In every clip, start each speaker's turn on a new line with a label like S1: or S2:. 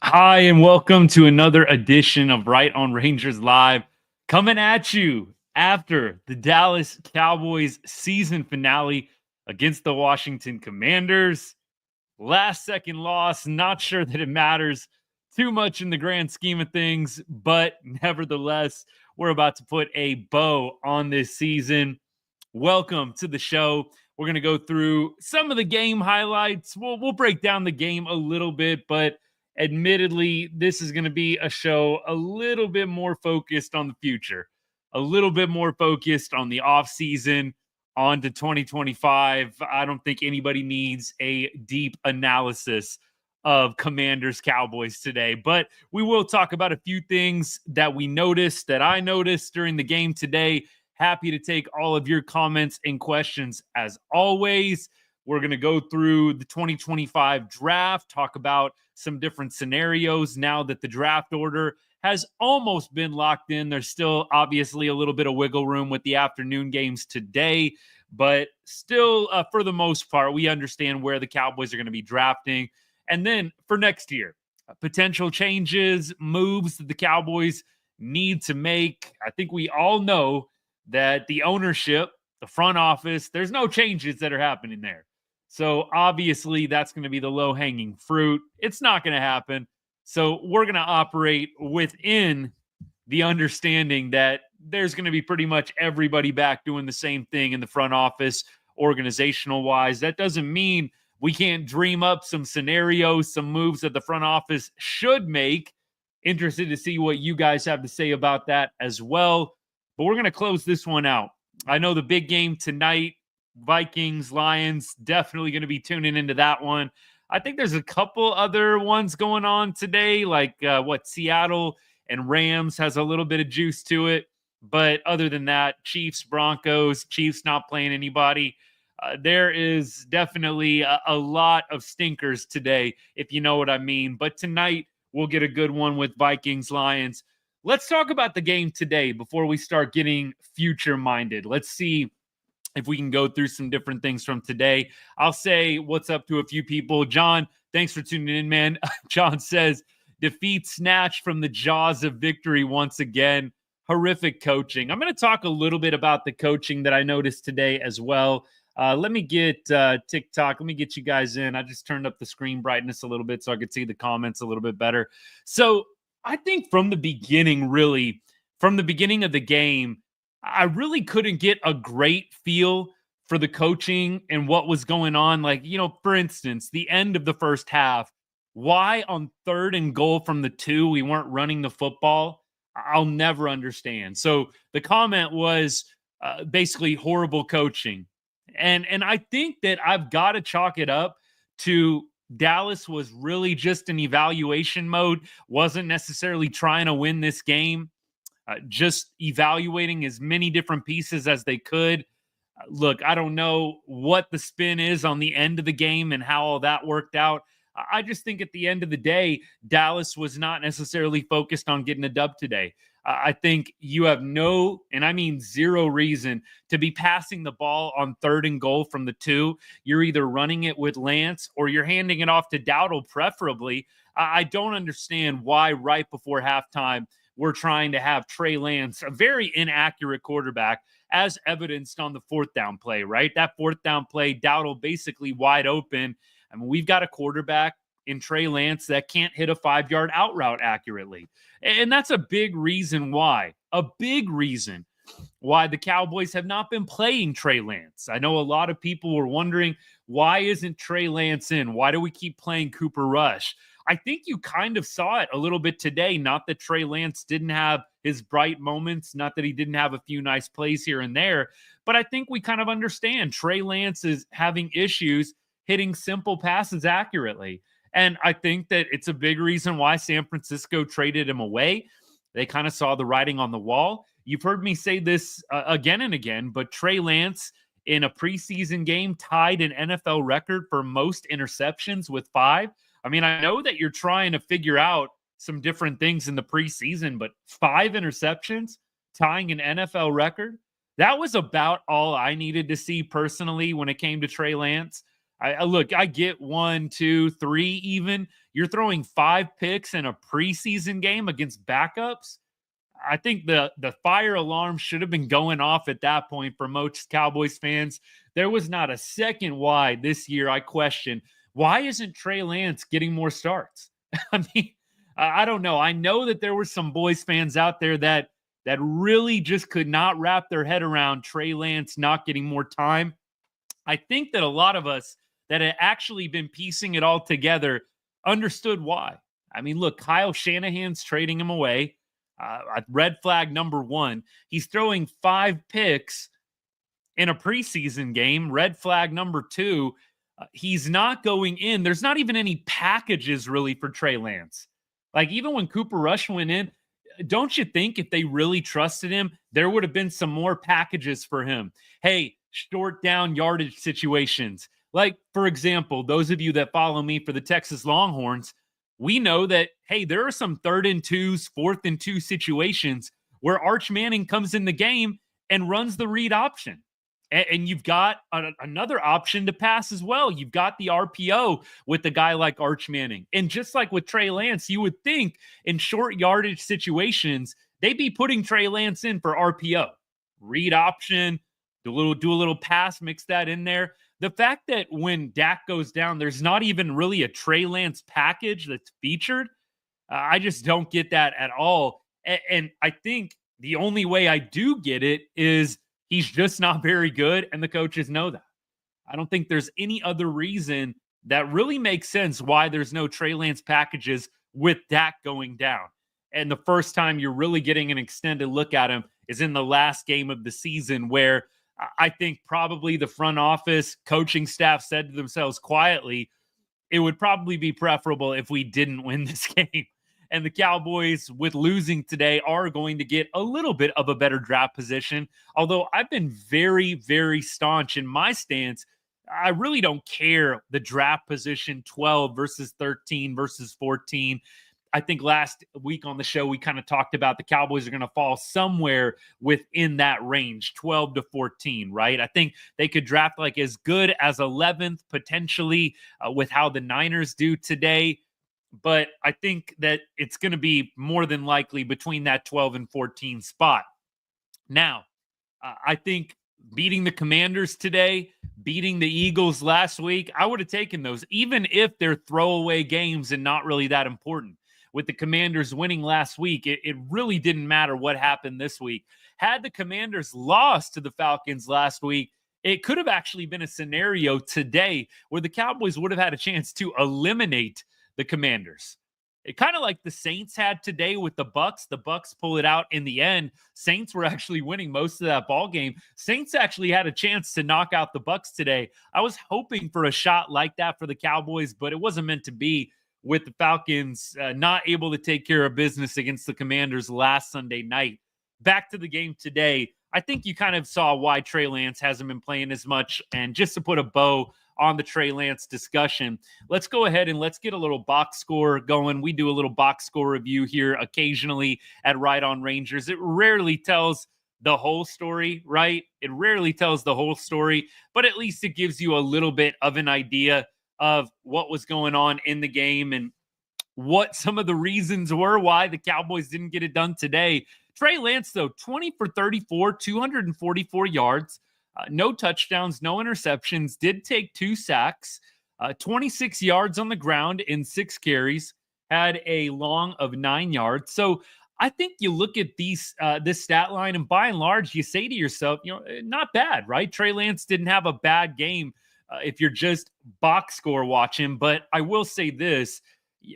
S1: Hi, and welcome to another edition of Right on Rangers Live, coming at you after the Dallas Cowboys season finale against the Washington Commanders. Last second loss, not sure that it matters too much in the grand scheme of things, but nevertheless, we're about to put a bow on this season. Welcome to the show. We're going to go through some of the game highlights. We'll break down the game a little bit, but admittedly, this is going to be a show a little bit more focused on the future, a little bit more focused on the offseason, on to 2025. I don't think anybody needs a deep analysis of Commanders Cowboys today, but we will talk about a few things that we noticed, that I noticed during the game today. Happy to take all of your comments and questions as always. We're going to go through the 2025 draft, talk about some different scenarios now that the draft order has almost been locked in. There's still obviously a little bit of wiggle room with the afternoon games today, but still, for the most part, we understand where the Cowboys are going to be drafting. And then for next year, potential changes, moves that the Cowboys need to make. I think we all know that the ownership, the front office, there's no changes that are happening there. So obviously that's going to be the low hanging fruit. It's not going to happen. So we're going to operate within the understanding that there's going to be pretty much everybody back doing the same thing in the front office, organizational wise. That doesn't mean we can't dream up some scenarios, some moves that the front office should make. Interested to see what you guys have to say about that as well. But we're going to close this one out. I know the big game tonight, Vikings, Lions, definitely going to be tuning into that one. I think there's a couple other ones going on today, like Seattle and Rams has a little bit of juice to it. But other than that, Chiefs, Broncos, Chiefs not playing anybody. There is definitely a lot of stinkers today, if you know what I mean. But tonight, we'll get a good one with Vikings, Lions. Let's talk about the game today before we start getting future minded. Let's see if we can go through some different things from today. I'll say what's up to a few people. John, thanks for tuning in, man. John says, defeat snatched from the jaws of victory once again. Horrific coaching. I'm going to talk a little bit about the coaching that I noticed today as well. Let me get TikTok. Let me get you guys in. I just turned up the screen brightness a little bit so I could see the comments a little bit better. So I think from the beginning, really, from the beginning of the game, I really couldn't get a great feel for the coaching and what was going on. Like, for instance, the end of the first half, why on 3rd and goal from the 2, we weren't running the football, I'll never understand. So the comment was basically horrible coaching. And I think that I've got to chalk it up to Dallas was really just in evaluation mode, wasn't necessarily trying to win this game, just evaluating as many different pieces as they could. Look, I don't know what the spin is on the end of the game and how all that worked out. I just think at the end of the day, Dallas was not necessarily focused on getting a dub today. I think you have no, and I mean zero reason to be passing the ball on 3rd and goal from the 2. You're either running it with Lance or you're handing it off to Dowdle, preferably. I don't understand why right before halftime we're trying to have Trey Lance, a very inaccurate quarterback, as evidenced on the 4th down play, right? That 4th down play, Dowdle basically wide open. I mean, we've got a quarterback in Trey Lance that can't hit a 5-yard out route accurately. And that's a big reason why the Cowboys have not been playing Trey Lance. I know a lot of people were wondering, why isn't Trey Lance in? Why do we keep playing Cooper Rush? I think you kind of saw it a little bit today. Not that Trey Lance didn't have his bright moments, not that he didn't have a few nice plays here and there, but I think we kind of understand Trey Lance is having issues hitting simple passes accurately. And I think that it's a big reason why San Francisco traded him away. They kind of saw the writing on the wall. You've heard me say this again and again, but Trey Lance in a preseason game tied an NFL record for most interceptions with 5. I mean, I know that you're trying to figure out some different things in the preseason, but 5 interceptions, tying an NFL record, that was about all I needed to see personally when it came to Trey Lance. I get 1, 2, 3 even. you're throwing 5 picks in a preseason game against backups. I think the fire alarm should have been going off at that point for most Cowboys fans. There was not a second why this year I question, why isn't Trey Lance getting more starts? I mean, I don't know. I know that there were some boys fans out there that really just could not wrap their head around Trey Lance not getting more time. I think that a lot of us that had actually been piecing it all together understood why. I mean, look, Kyle Shanahan's trading him away. Red flag number one. He's throwing 5 picks in a preseason game. Red flag number two. He's not going in. There's not even any packages really for Trey Lance. Like, even when Cooper Rush went in, don't you think if they really trusted him, there would have been some more packages for him? Hey, short down yardage situations. Like, for example, those of you that follow me for the Texas Longhorns, we know that, hey, there are some 3rd and 2s, 4th and 2 situations where Arch Manning comes in the game and runs the read option. And you've got another option to pass as well. You've got the RPO with a guy like Arch Manning. And just like with Trey Lance, you would think in short yardage situations, they'd be putting Trey Lance in for RPO. Read option, do a little pass, mix that in there. The fact that when Dak goes down, there's not even really a Trey Lance package that's featured, I just don't get that at all. And I think the only way I do get it is he's just not very good, and the coaches know that. I don't think there's any other reason that really makes sense why there's no Trey Lance packages with Dak going down. And the first time you're really getting an extended look at him is in the last game of the season, where I think probably the front office coaching staff said to themselves quietly, it would probably be preferable if we didn't win this game. And the Cowboys, with losing today, are going to get a little bit of a better draft position. Although I've been very, very staunch in my stance. I really don't care the draft position 12 versus 13 versus 14. I think last week on the show, we kind of talked about the Cowboys are going to fall somewhere within that range, 12 to 14, right? I think they could draft like as good as 11th potentially with how the Niners do today. But I think that it's going to be more than likely between that 12 and 14 spot. Now, I think beating the Commanders today, beating the Eagles last week, I would have taken those, even if they're throwaway games and not really that important. With the Commanders winning last week, it really didn't matter what happened this week. Had the Commanders lost to the Falcons last week, it could have actually been a scenario today where the Cowboys would have had a chance to eliminate the Commanders. It kind of like the Saints had today with the Bucks. The Bucks pull it out in the end. Saints were actually winning most of that ball game. Saints actually had a chance to knock out the Bucks today. I was hoping for a shot like that for the Cowboys, but it wasn't meant to be, with the Falcons not able to take care of business against the Commanders last Sunday night. Back to the game today, I think you kind of saw why Trey Lance hasn't been playing as much. And just to put a bow on the Trey Lance discussion, let's go ahead and let's get a little box score going. We do a little box score review here occasionally at Right on Rangers. It rarely tells the whole story, right? It rarely tells the whole story, but at least it gives you a little bit of an idea of what was going on in the game and what some of the reasons were why the Cowboys didn't get it done today. Trey Lance, though, 20 for 34, 244 yards, no touchdowns, no interceptions, did take 2 sacks, 26 yards on the ground in 6 carries, had a long of 9 yards. So I think you look at this stat line, and by and large, you say to yourself, not bad, right? Trey Lance didn't have a bad game if you're just box score watching. But I will say this,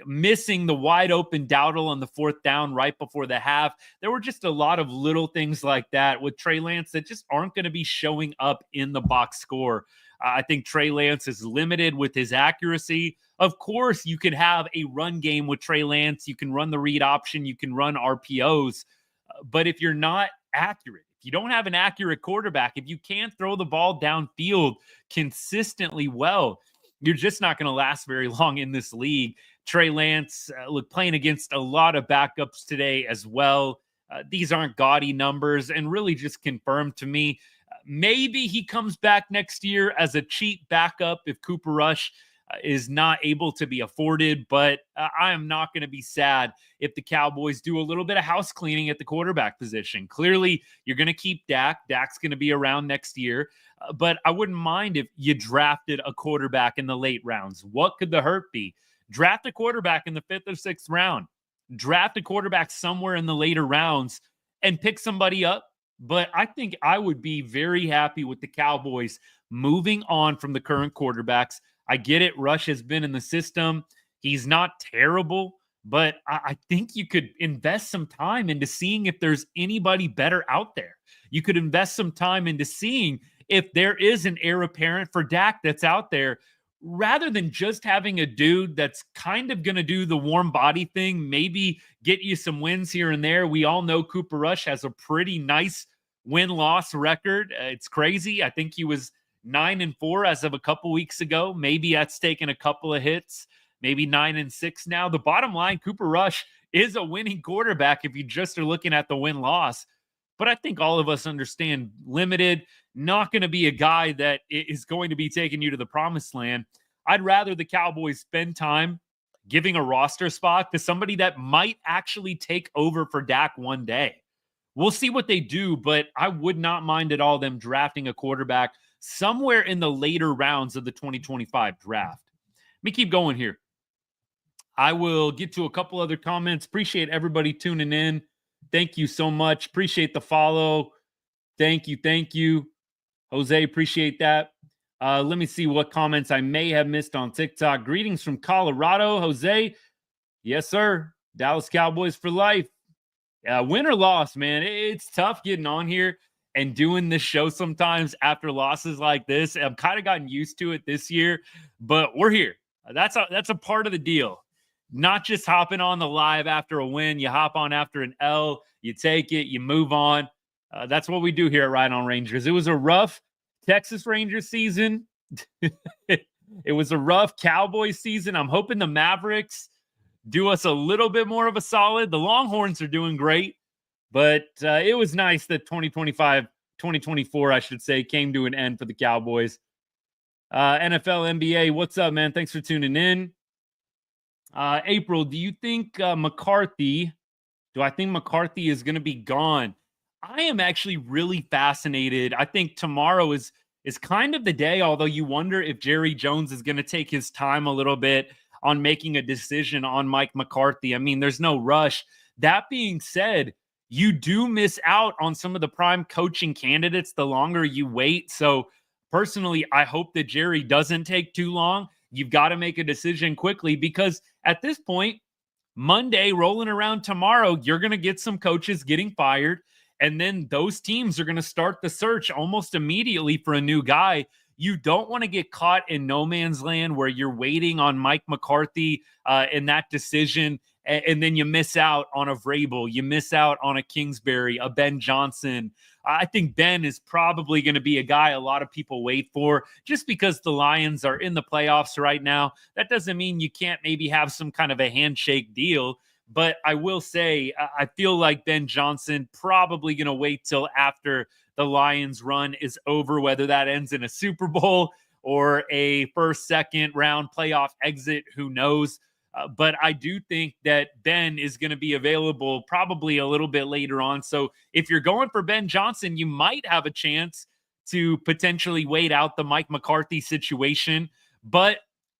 S1: missing the wide open Dowdle on the 4th down right before the half. There were just a lot of little things like that with Trey Lance that just aren't going to be showing up in the box score. I think Trey Lance is limited with his accuracy. Of course, you could have a run game with Trey Lance. You can run the read option. You can run RPOs. But if you're not accurate, if you don't have an accurate quarterback, if you can't throw the ball downfield consistently well, you're just not going to last very long in this league. Trey Lance, playing against a lot of backups today as well. These aren't gaudy numbers, and really just confirmed to me, maybe he comes back next year as a cheap backup if Cooper Rush is not able to be afforded, but I am not going to be sad if the Cowboys do a little bit of house cleaning at the quarterback position. Clearly, you're going to keep Dak. Dak's going to be around next year, but I wouldn't mind if you drafted a quarterback in the late rounds. What could the hurt be? Draft a quarterback in the 5th or 6th round. Draft a quarterback somewhere in the later rounds and pick somebody up. But I think I would be very happy with the Cowboys moving on from the current quarterbacks. I get it. Rush has been in the system. He's not terrible, but I think you could invest some time into seeing if there's anybody better out there. You could invest some time into seeing if there is an heir apparent for Dak that's out there, rather than just having a dude that's kind of going to do the warm body thing, maybe get you some wins here and there. We all know Cooper Rush has a pretty nice win-loss record. It's crazy. I think he was 9-4 as of a couple weeks ago. Maybe that's taken a couple of hits, maybe 9-6 now. The bottom line, Cooper Rush is a winning quarterback if you just are looking at the win-loss. But I think all of us understand limited, not going to be a guy that is going to be taking you to the promised land. I'd rather the Cowboys spend time giving a roster spot to somebody that might actually take over for Dak one day. We'll see what they do, but I would not mind at all them drafting a quarterback somewhere in the later rounds of the 2025 draft. Let me keep going here. I will get to a couple other comments. Appreciate everybody tuning in. Thank you so much. Appreciate the follow. Thank you. Thank you. Jose, appreciate that. Let me see what comments I may have missed on TikTok. Greetings from Colorado, Jose. Yes, sir. Dallas Cowboys for life. Win or loss, man. It's tough getting on here and doing this show sometimes after losses like this. I've kind of gotten used to it this year, but we're here. That's a part of the deal. Not just hopping on the live after a win. You hop on after an L. You take it. You move on. That's what we do here at Right on Rangers. It was a rough Texas Rangers season. It was a rough Cowboys season. I'm hoping the Mavericks do us a little bit more of a solid. The Longhorns are doing great, but it was nice that 2024, I should say, came to an end for the Cowboys. NFL, NBA, what's up, man? Thanks for tuning in. April, do you think McCarthy is going to be gone? I am actually really fascinated. I think tomorrow is kind of the day, although you wonder if Jerry Jones is going to take his time a little bit on making a decision on Mike McCarthy. I mean, there's no rush. That being said, you do miss out on some of the prime coaching candidates the longer you wait. So personally, I hope that Jerry doesn't take too long. You've got to make a decision quickly, because at this point, Monday rolling around tomorrow, you're going to get some coaches getting fired. And then those teams are going to start the search almost immediately for a new guy. You don't want to get caught in no man's land where you're waiting on Mike McCarthy in that decision, and then you miss out on a Vrabel, you miss out on a Kingsbury, a Ben Johnson. I think Ben is probably going to be a guy a lot of people wait for, just because the Lions are in the playoffs right now. That doesn't mean you can't maybe have some kind of a handshake deal. But I will say, I feel like Ben Johnson probably going to wait till after the Lions run is over, whether that ends in a Super Bowl or a first, second round playoff exit, who knows? But I do think that Ben is going to be available probably a little bit later on. So if you're going for Ben Johnson, you might have a chance to potentially wait out the Mike McCarthy situation. But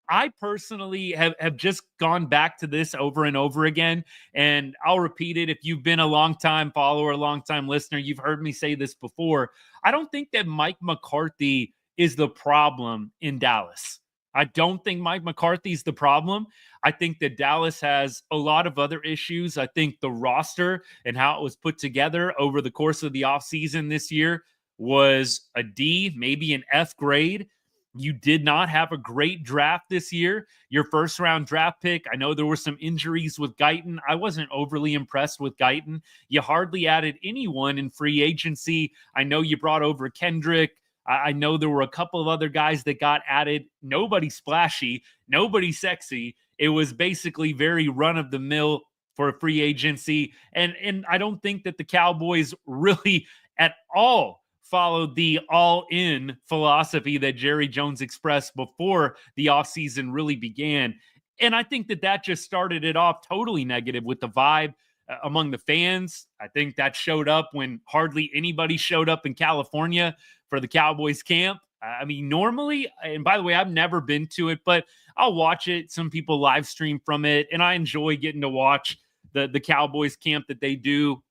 S1: I personally have just gone back to this over and over again, and I'll repeat it. If you've been a longtime follower, a longtime listener, you've heard me say this before. I don't think that Mike McCarthy is the problem in Dallas. I don't think Mike McCarthy's the problem. I think that Dallas has a lot of other issues. I think the roster and how it was put together over the course of the offseason this year was a D, maybe an F grade. You did not have a great draft this year. Your first round draft pick, I know there were some injuries with Guyton. I wasn't overly impressed with Guyton. You hardly added anyone in free agency. I know you brought over Kendrick. I know there were a couple of other guys that got added. Nobody splashy, nobody sexy. It was basically very run of the mill for a free agency. And I don't think that the Cowboys really at all followed the all-in philosophy that Jerry Jones expressed before the offseason really began. And I think that just started it off totally negative with the vibe among the fans. I think that showed up when hardly anybody showed up in California for the Cowboys camp. I mean, normally, and by the way, I've never been to it, but I'll watch it. Some people live stream from it, and I enjoy getting to watch the Cowboys camp that they do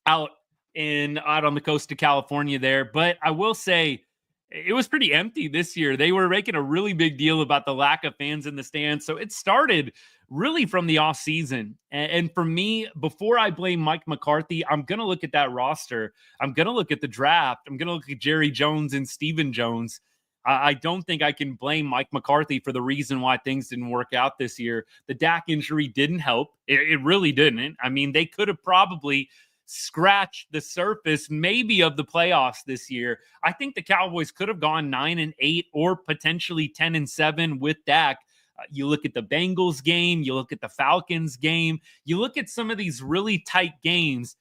S1: out on the coast of California there. But I will say it was pretty empty this year. They were making a really big deal about the lack of fans in the stands. So it started really from the offseason. And for me, before I blame Mike McCarthy, I'm going to look at that roster. I'm going to look at the draft. I'm going to look at Jerry Jones and Stephen Jones. I don't think I can blame Mike McCarthy for the reason why things didn't work out this year. The Dak injury didn't help. It really didn't. I mean, they could have probably scratched the surface maybe of the playoffs this year. I think the Cowboys could have gone 9-8 or potentially 10-7 with Dak. You look at the Bengals game, you look at the Falcons game, you look at some of these really tight games.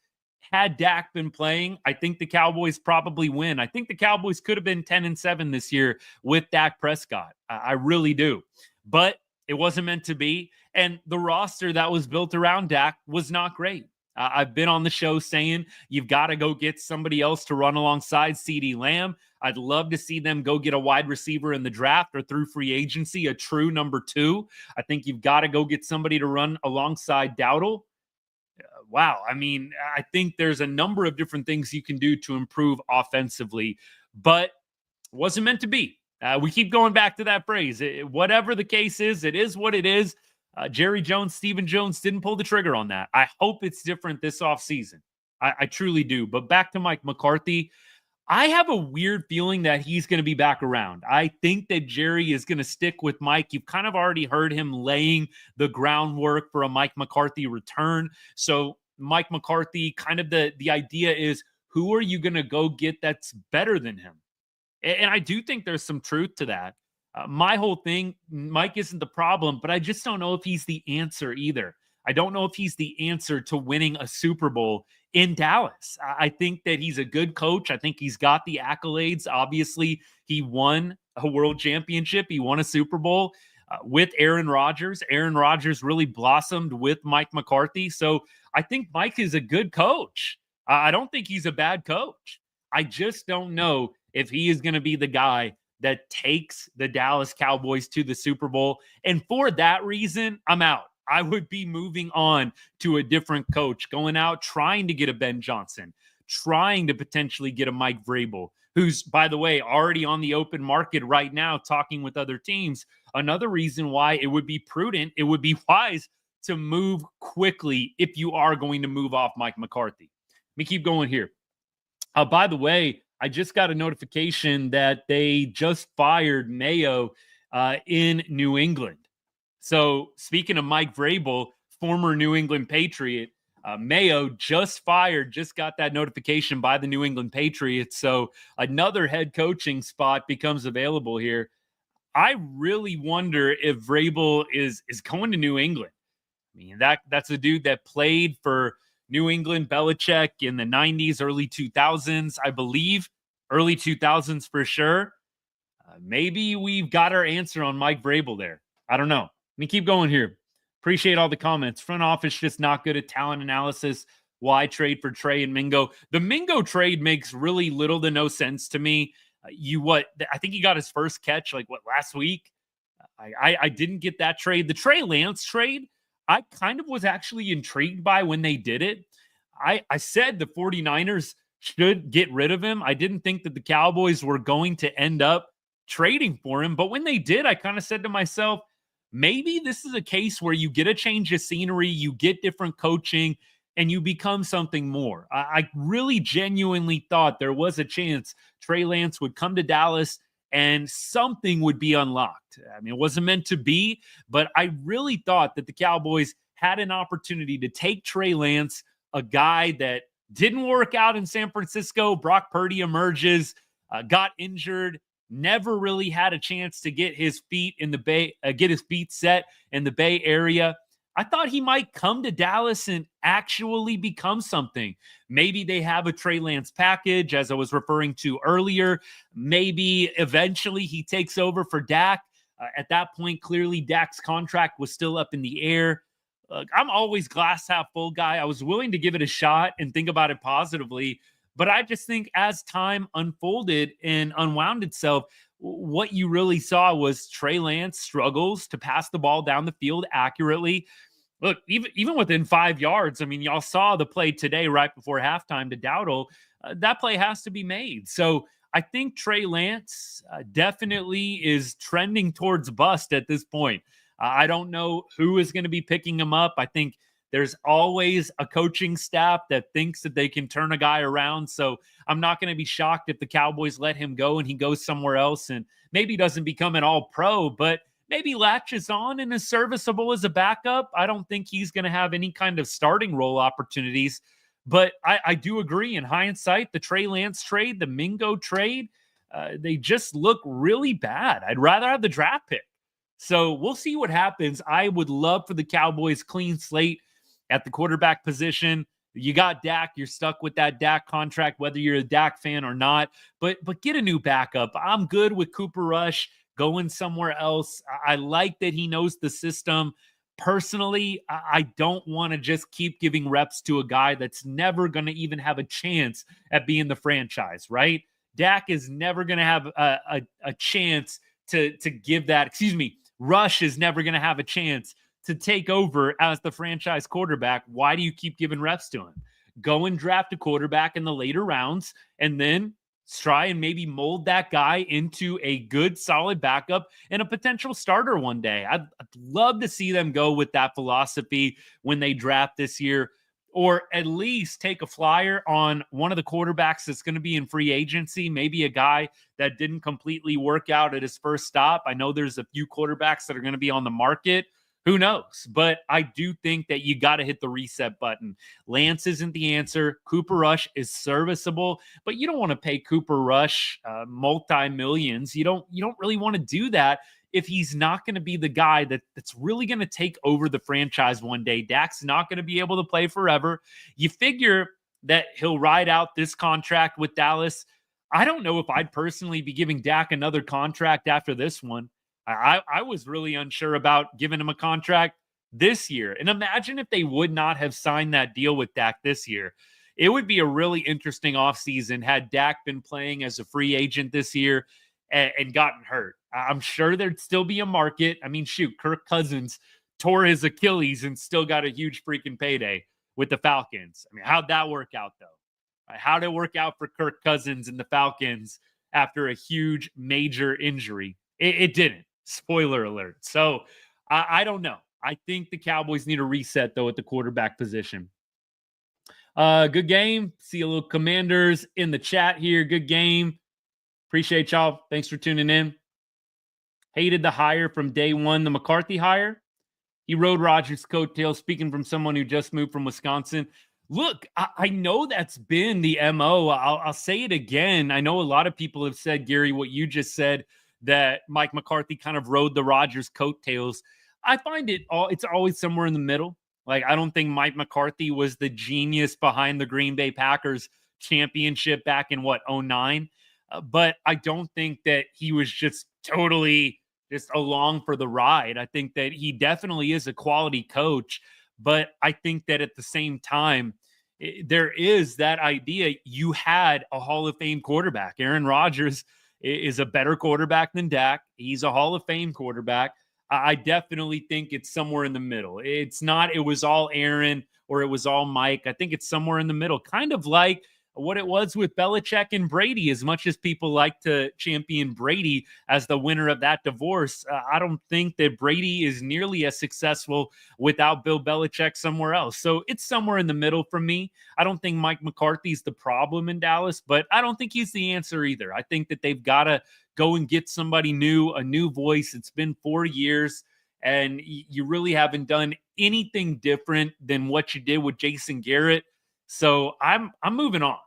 S1: Had Dak been playing, I think the Cowboys probably win. I think the Cowboys could have been 10-7 this year with Dak Prescott. I really do. But it wasn't meant to be. And the roster that was built around Dak was not great. I've been on the show saying you've got to go get somebody else to run alongside CeeDee Lamb. I'd love to see them go get a wide receiver in the draft or through free agency, a true number 2. I think you've got to go get somebody to run alongside Dowdle. Wow. I mean, I think there's a number of different things you can do to improve offensively, but it wasn't meant to be. We keep going back to that phrase. Whatever the case is, it is what it is. Jerry Jones, Stephen Jones didn't pull the trigger on that. I hope it's different this offseason. I truly do. But back to Mike McCarthy, I have a weird feeling that he's going to be back around. I think that Jerry is going to stick with Mike. You've kind of already heard him laying the groundwork for a Mike McCarthy return. So Mike McCarthy, kind of the idea is, who are you going to go get that's better than him? And I do think there's some truth to that. My whole thing, Mike isn't the problem, but I just don't know if he's the answer either. I don't know if he's the answer to winning a Super Bowl in Dallas. I think that he's a good coach. I think he's got the accolades. Obviously, he won a world championship. He won a Super Bowl with Aaron Rodgers. Aaron Rodgers really blossomed with Mike McCarthy. So I think Mike is a good coach. I don't think he's a bad coach. I just don't know if he is going to be the guy that takes the Dallas Cowboys to the Super Bowl. And for that reason, I'm out. I would be moving on to a different coach, going out, trying to get a Ben Johnson, trying to potentially get a Mike Vrabel, who's, by the way, already on the open market right now, talking with other teams. Another reason why it would be prudent, it would be wise to move quickly if you are going to move off Mike McCarthy. Let me keep going here. By the way, I just got a notification that they just fired Mayo in New England. So speaking of Mike Vrabel, former New England Patriot, Mayo just got that notification by the New England Patriots. So another head coaching spot becomes available here. I really wonder if Vrabel is going to New England. I mean, that's a dude that played for New England, Belichick in the 90s, early 2000s, I believe. Early 2000s for sure. Maybe we've got our answer on Mike Vrabel there. I don't know. Let me keep going here. Appreciate all the comments. Front office just not good at talent analysis. Why trade for Trey and Mingo? The Mingo trade makes really little to no sense to me. I think he got his first catch last week. I didn't get that trade. The Trey Lance trade, I kind of was actually intrigued by when they did it. I said the 49ers should get rid of him. I didn't think that the Cowboys were going to end up trading for him. But when they did, I kind of said to myself, maybe this is a case where you get a change of scenery, you get different coaching, and you become something more. I really genuinely thought there was a chance Trey Lance would come to Dallas and something would be unlocked. I mean, it wasn't meant to be, but I really thought that the Cowboys had an opportunity to take Trey Lance, a guy that didn't work out in San Francisco. Brock Purdy emerges, got injured, never really had a chance to get his feet in the Bay, get his feet set in the Bay Area. I thought he might come to Dallas and actually become something. Maybe they have a Trey Lance package, as I was referring to earlier. Maybe eventually he takes over for Dak. At that point, clearly Dak's contract was still up in the air. I'm always glass half full guy. I was willing to give it a shot and think about it positively. But I just think as time unfolded and unwound itself, what you really saw was Trey Lance struggles to pass the ball down the field accurately. Look, even within 5 yards, I mean, y'all saw the play today right before halftime to Dowdle. That play has to be made. So I think Trey Lance definitely is trending towards bust at this point. I don't know who is going to be picking him up. I think there's always a coaching staff that thinks that they can turn a guy around. So I'm not going to be shocked if the Cowboys let him go and he goes somewhere else and maybe doesn't become an all pro, but maybe latches on and is serviceable as a backup. I don't think he's going to have any kind of starting role opportunities. But I do agree, in hindsight, the Trey Lance trade, the Mingo trade, they just look really bad. I'd rather have the draft pick. So we'll see what happens. I would love for the Cowboys clean slate at the quarterback position. You got Dak. You're stuck with that Dak contract, whether you're a Dak fan or not. But get a new backup. I'm good with Cooper Rush going somewhere else. I like that he knows the system. Personally, I don't want to just keep giving reps to a guy that's never going to even have a chance at being the franchise, right? Dak is never going to have a chance to give that. Excuse me. Rush is never going to have a chance to take over as the franchise quarterback. Why do you keep giving reps to him? Go and draft a quarterback in the later rounds and then try and maybe mold that guy into a good, solid backup and a potential starter one day. I'd love to see them go with that philosophy when they draft this year, or at least take a flyer on one of the quarterbacks that's going to be in free agency, maybe a guy that didn't completely work out at his first stop. I know there's a few quarterbacks that are going to be on the market. Who knows? But I do think that you got to hit the reset button. Lance isn't the answer. Cooper Rush is serviceable, but you don't want to pay Cooper Rush multi-millions. You don't really want to do that if he's not going to be the guy that's really going to take over the franchise one day. Dak's not going to be able to play forever. You figure that he'll ride out this contract with Dallas. I don't know if I'd personally be giving Dak another contract after this one. I was really unsure about giving him a contract this year. And imagine if they would not have signed that deal with Dak this year. It would be a really interesting offseason had Dak been playing as a free agent this year and gotten hurt. I'm sure there'd still be a market. I mean, shoot, Kirk Cousins tore his Achilles and still got a huge freaking payday with the Falcons. I mean, how'd that work out, though? How'd it work out for Kirk Cousins and the Falcons after a huge major injury? It didn't. Spoiler alert. So I don't know. I think the Cowboys need a reset, though, at the quarterback position. Good game. See a little Commanders in the chat here. Good game. Appreciate y'all. Thanks for tuning in. Hated the hire from day one, the McCarthy hire. He rode Rodgers' coattails, speaking from someone who just moved from Wisconsin. Look, I know that's been the MO. I'll say it again. I know a lot of people have said, Gary, what you just said, that Mike McCarthy kind of rode the Rodgers coattails. I find it's always somewhere in the middle. Like, I don't think Mike McCarthy was the genius behind the Green Bay Packers championship back in 2009. But I don't think that he was just totally just along for the ride. I think that he definitely is a quality coach. But I think that at the same time, there is that idea. You had a Hall of Fame quarterback. Aaron Rodgers is a better quarterback than Dak. He's a Hall of Fame quarterback. I definitely think it's somewhere in the middle. It's not, it was all Aaron or it was all Mike. I think it's somewhere in the middle, kind of like what it was with Belichick and Brady. As much as people like to champion Brady as the winner of that divorce, I don't think that Brady is nearly as successful without Bill Belichick somewhere else. So it's somewhere in the middle for me. I don't think Mike McCarthy's the problem in Dallas, but I don't think he's the answer either. I think that they've got to go and get somebody new, a new voice. It's been 4 years, and you really haven't done anything different than what you did with Jason Garrett. So I'm moving on.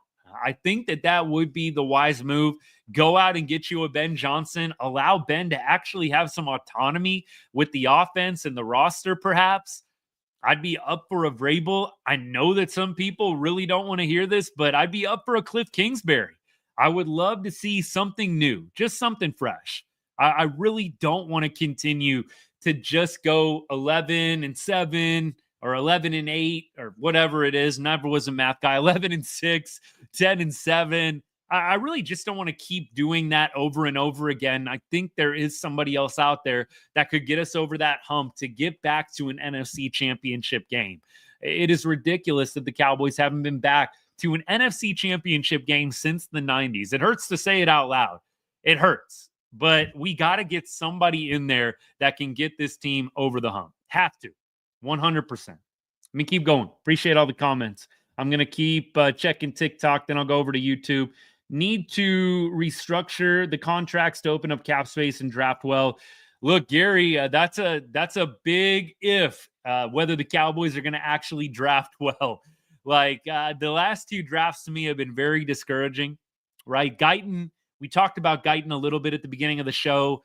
S1: I think that would be the wise move. Go out and get you a Ben Johnson. Allow Ben to actually have some autonomy with the offense and the roster, perhaps. I'd be up for a Vrabel. I know that some people really don't want to hear this, but I'd be up for a Cliff Kingsbury. I would love to see something new, just something fresh. I really don't want to continue to just go 11-7 or 11-8 or whatever it is. Never was a math guy. 11-6, 10-7. I really just don't want to keep doing that over and over again. I think there is somebody else out there that could get us over that hump to get back to an NFC championship game. It is ridiculous that the Cowboys haven't been back to an NFC championship game since the 90s. It hurts to say it out loud. It hurts. But we got to get somebody in there that can get this team over the hump. Have to. 100%. Let me keep going. Appreciate all the comments. I'm going to keep checking TikTok. Then I'll go over to YouTube. Need to restructure the contracts to open up cap space and draft well. Look, Gary, that's a big if, whether the Cowboys are going to actually draft well. Like the last two drafts to me have been very discouraging, right? Guyton, we talked about Guyton a little bit at the beginning of the show.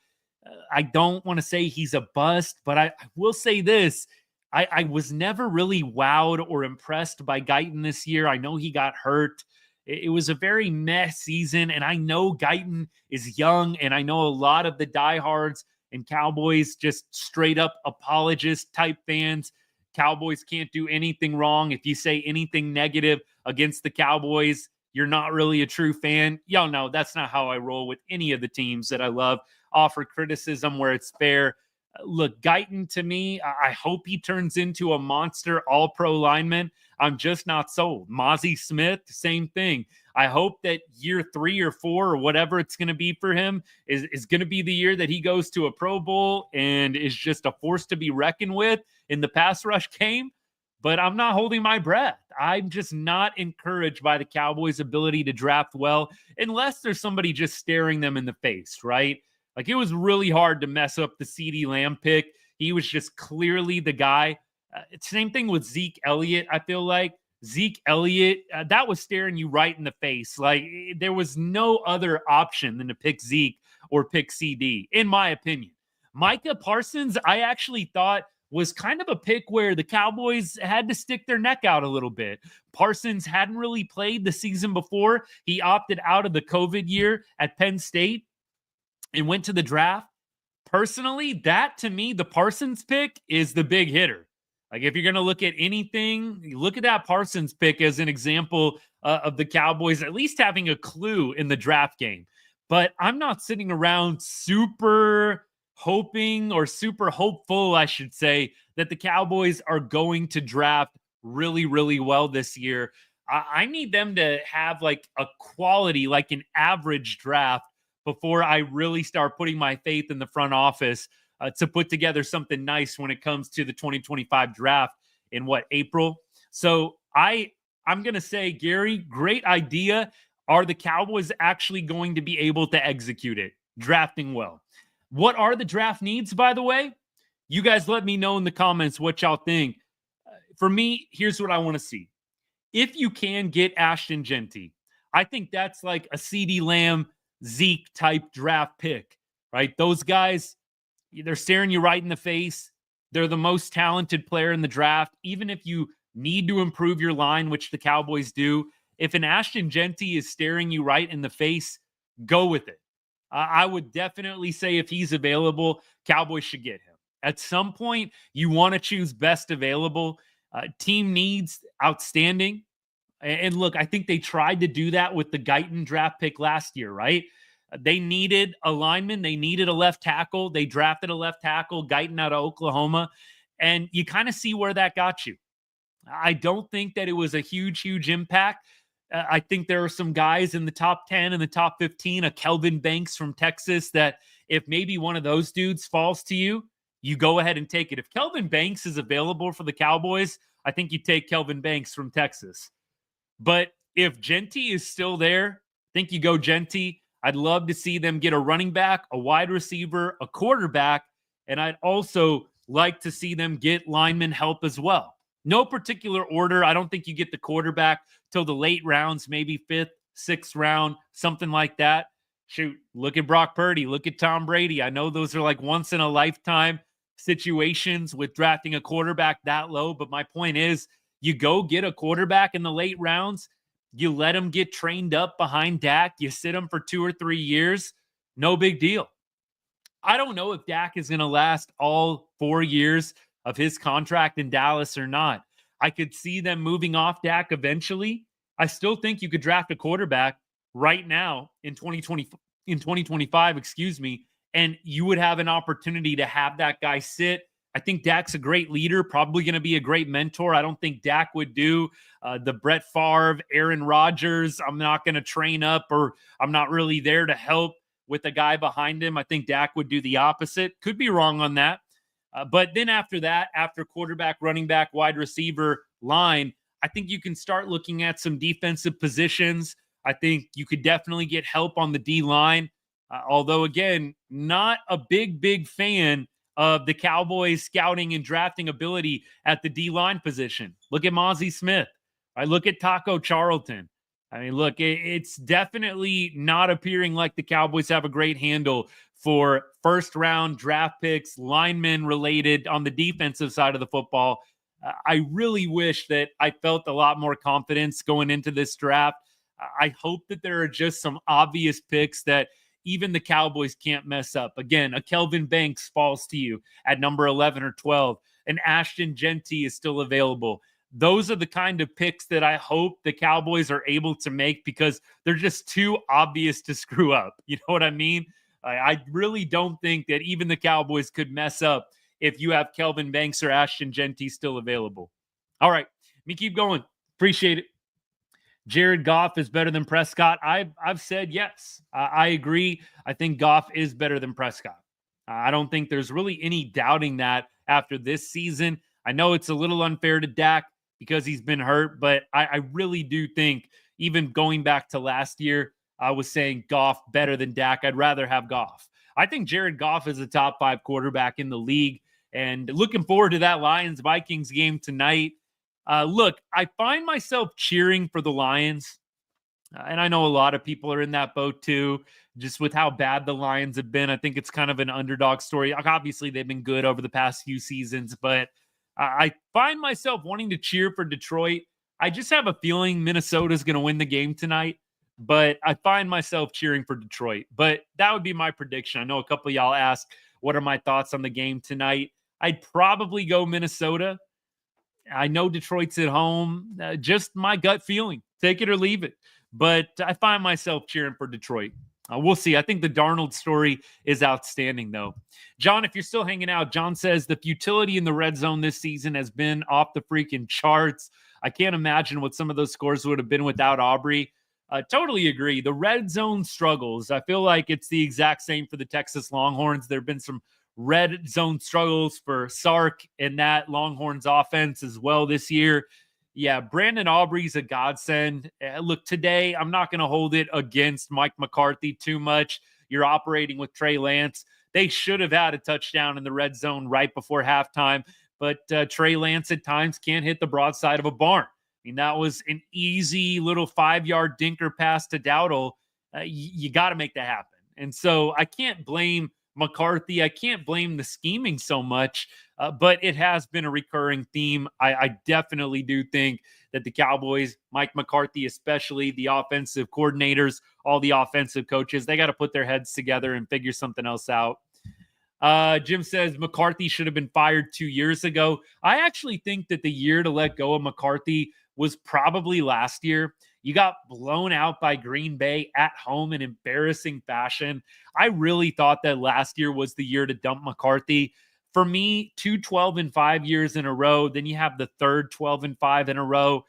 S1: I don't want to say he's a bust, but I will say this. I was never really wowed or impressed by Guyton this year. I know he got hurt. It was a very meh season, and I know Guyton is young, and I know a lot of the diehards and Cowboys just straight up apologist type fans. Cowboys can't do anything wrong. If you say anything negative against the Cowboys, you're not really a true fan. Y'all know that's not how I roll with any of the teams that I love. Offer criticism where it's fair. Look, Guyton to me, I hope he turns into a monster all-pro lineman. I'm just not sold. Mozzie Smith, same thing. I hope that year 3 or 4 or whatever it's going to be for him is going to be the year that he goes to a Pro Bowl and is just a force to be reckoned with in the pass rush game. But I'm not holding my breath. I'm just not encouraged by the Cowboys' ability to draft well unless there's somebody just staring them in the face, right? Like, it was really hard to mess up the CeeDee Lamb pick. He was just clearly the guy. Same thing with Zeke Elliott, I feel like. Zeke Elliott, that was staring you right in the face. Like, there was no other option than to pick Zeke or pick CD, in my opinion. Micah Parsons, I actually thought was kind of a pick where the Cowboys had to stick their neck out a little bit. Parsons hadn't really played the season before. He opted out of the COVID year at Penn State and went to the draft. Personally, that to me, the Parsons pick is the big hitter. Like, if you're going to look at anything, look at that Parsons pick as an example of the Cowboys at least having a clue in the draft game. But I'm not sitting around super hoping or super hopeful, I should say, that the Cowboys are going to draft really, really well this year. I need them to have like a quality, like an average draft before I really start putting my faith in the front office to put together something nice when it comes to the 2025 draft in April. So I'm going to say, Gary, great idea. Are the Cowboys actually going to be able to execute it? Drafting well. What are the draft needs, by the way? You guys let me know in the comments what y'all think. For me, here's what I want to see. If you can get Ashton Jeanty, I think that's like a CeeDee Lamb, Zeke type draft pick, right? Those guys, they're staring you right in the face. They're the most talented player in the draft. Even if you need to improve your line, which the Cowboys do, if an Ashton Jeanty is staring you right in the face, go with it. I would definitely say if he's available, Cowboys should get him. At some point, you want to choose best available. Team needs outstanding. And look, I think they tried to do that with the Guyton draft pick last year, right? They needed a lineman. They needed a left tackle. They drafted a left tackle, Guyton out of Oklahoma. And you kind of see where that got you. I don't think that it was a huge, huge impact. I think there are some guys in the top 10 and the top 15, a Kelvin Banks from Texas, that if maybe one of those dudes falls to you, you go ahead and take it. If Kelvin Banks is available for the Cowboys, I think you take Kelvin Banks from Texas. But if Jeanty is still there, I think you go Jeanty. I'd love to see them get a running back, a wide receiver, a quarterback, and I'd also like to see them get lineman help as well. No particular order. I don't think you get the quarterback till the late rounds, maybe 5th, 6th round, something like that. Shoot, look at Brock Purdy. Look at Tom Brady. I know those are like once in a lifetime situations with drafting a quarterback that low. But my point is, you go get a quarterback in the late rounds, you let him get trained up behind Dak, you sit him for 2 or 3 years, no big deal. I don't know if Dak is going to last all 4 years of his contract in Dallas or not. I could see them moving off Dak eventually. I still think you could draft a quarterback right now in 2025, excuse me, and you would have an opportunity to have that guy sit. I think Dak's a great leader, probably going to be a great mentor. I don't think Dak would do the Brett Favre, Aaron Rodgers. I'm not going to train up, or I'm not really there to help with the guy behind him. I think Dak would do the opposite. Could be wrong on that. But then after that, after quarterback, running back, wide receiver, line, I think you can start looking at some defensive positions. I think you could definitely get help on the D line. Although, again, not a big fan of the Cowboys scouting and drafting ability at the D line position. Look at Mozzie Smith. I look at Taco Charlton. I mean, look, it's definitely not appearing like the Cowboys have a great handle for first round draft picks, linemen related on the defensive side of the football. I really wish that I felt a lot more confidence going into this draft. I hope that there are just some obvious picks that even the Cowboys can't mess up. Again, a Kelvin Banks falls to you at number 11 or 12. An Ashton Genty is still available. Those are the kind of picks that I hope the Cowboys are able to make, because they're just too obvious to screw up. You know what I mean? I really don't think that even the Cowboys could mess up if you have Kelvin Banks or Ashton Genty still available. All right, let me keep going. Appreciate it. Jared Goff is better than Prescott. I've said yes. I agree. I think Goff is better than Prescott. I don't think there's really any doubting that after this season. I know it's a little unfair to Dak because he's been hurt, but I really do think, even going back to last year, I was saying Goff better than Dak. I'd rather have Goff. I think Jared Goff is a top 5 quarterback in the league, and looking forward to that Lions-Vikings game tonight. Look, I find myself cheering for the Lions, and I know a lot of people are in that boat too, just with how bad the Lions have been. I think it's kind of an underdog story. Obviously, they've been good over the past few seasons, but I find myself wanting to cheer for Detroit. I just have a feeling Minnesota's going to win the game tonight, but I find myself cheering for Detroit. But that would be my prediction. I know a couple of y'all asked, what are my thoughts on the game tonight? I'd probably go Minnesota. I know Detroit's at home. Just my gut feeling. Take it or leave it. But I find myself cheering for Detroit. We'll see. I think the Darnold story is outstanding, though. John, if you're still hanging out, John says the futility in the red zone this season has been off the freaking charts. I can't imagine what some of those scores would have been without Aubrey. Totally agree. The red zone struggles. I feel like it's the exact same for the Texas Longhorns. There have been some red zone struggles for Sark and that Longhorns offense as well this year. Yeah, Brandon Aubrey's a godsend. Look, today, I'm not going to hold it against Mike McCarthy too much. You're operating with Trey Lance. They should have had a touchdown in the red zone right before halftime, but Trey Lance at times can't hit the broadside of a barn. I mean, that was an easy little 5-yard dinker pass to Dowdle. You got to make that happen. And so I can't blame McCarthy. I can't blame the scheming so much, but it has been a recurring theme. I definitely do think that the Cowboys, Mike McCarthy especially, the offensive coordinators, all the offensive coaches, they got to put their heads together and figure something else out. Jim says McCarthy should have been fired 2 years ago. I actually think that the year to let go of McCarthy was probably last year. You got blown out by Green Bay at home in embarrassing fashion. I really thought that last year was the year to dump McCarthy. For me, 2 12-5 years in a row, then you have the third 12-5 in a row,